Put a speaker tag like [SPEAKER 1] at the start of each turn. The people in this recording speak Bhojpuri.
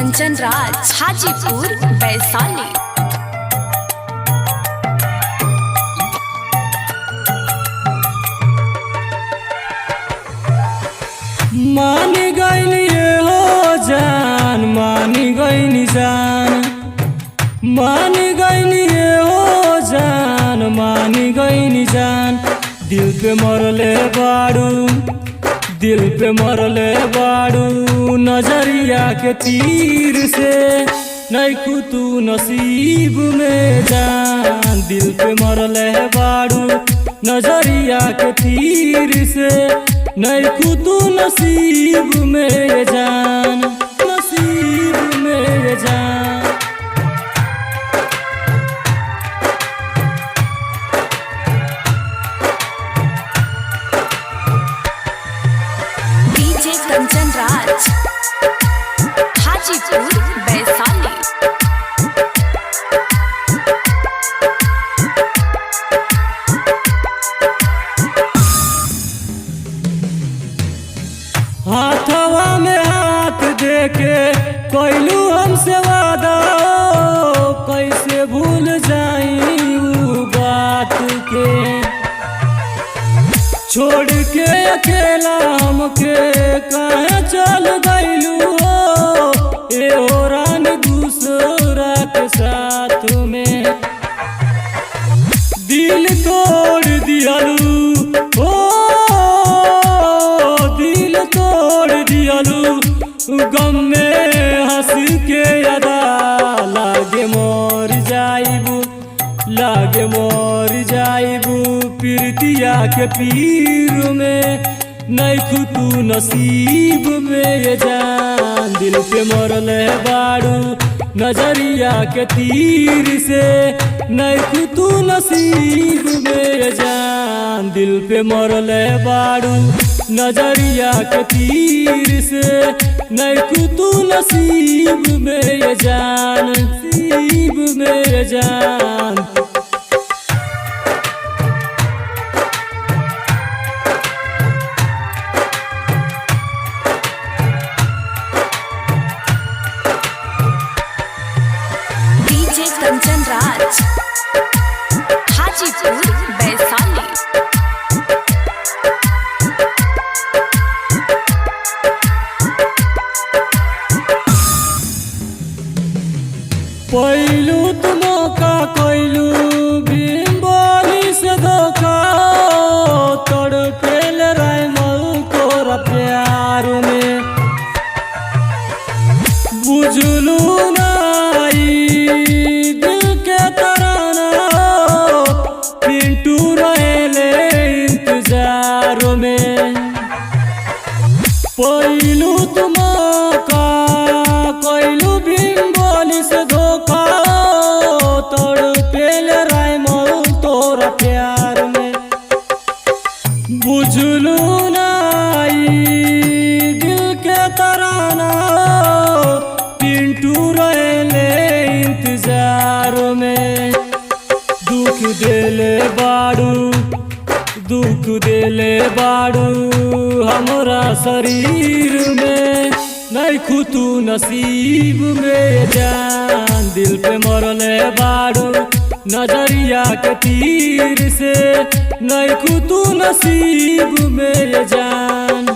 [SPEAKER 1] कंचन राज, हाजीपुर वैशाली।
[SPEAKER 2] मान गईनी हो जान, मान गईनी जान, मान गईनी हो जान, मान गईनी जान। दिल पे मरले बाड़ू, दिल पे मरले बाड़ू, नजरिया के तीर से नहीं तू नसीब में जान। दिल पे मरले बाड़ू, नजरिया के तीर से नहीं तू नसीब में जान, नसीब में जान।
[SPEAKER 1] डीजे कंचन राज, हाजीपुर वैशाली।
[SPEAKER 2] हाथवा में हाथ देके कैलू हमसे वादा, कैसे भूल जाई ऊ बात के। छोड़ के अकेला हमके कहाँ चल गईलू हो, ए हो रानी दूसरा के साथ में। दिल तोड़ दियालू हो, दिल तोड़ दियालू, गम में हंस के अदा। लागे मोर जाइबू, लागे मोर जाइबू, प्रीतिया के पीर में नहीं तू नसीब में जान। दिल पे मरले बाड़ू, नजरिया के तीर से नहीं तू नसीब में जान। दिल पे मरले बाड़ू, नजरिया के तीर से नहीं तू नसीब में जान, नसीब में जान।
[SPEAKER 1] डीजे कंचन राज, हाजीपुर वैशाली।
[SPEAKER 2] पहलू तुम का कोइलू बिम्बोली से धोखा, तड़पेल रायमल तोरा प्यार में। बुझलू नाई दिल के तराना, पिंटू रहेले इंतजार में। पहलू तुम का कोइलू बिम्बोली से धोखा, तड़पेल रायमल तोरा प्यार में। बुझलू नाई दिल के तराना, पिंटू रहेले इंतजार में। दुख देले बाड़ू, दुख देले बाड़ू, हमरा शरीर में नहीं तू नसीब में जान। दिल पे मरले बाड़ू, नजरिया के तीर से नहीं तू नसीब में जान।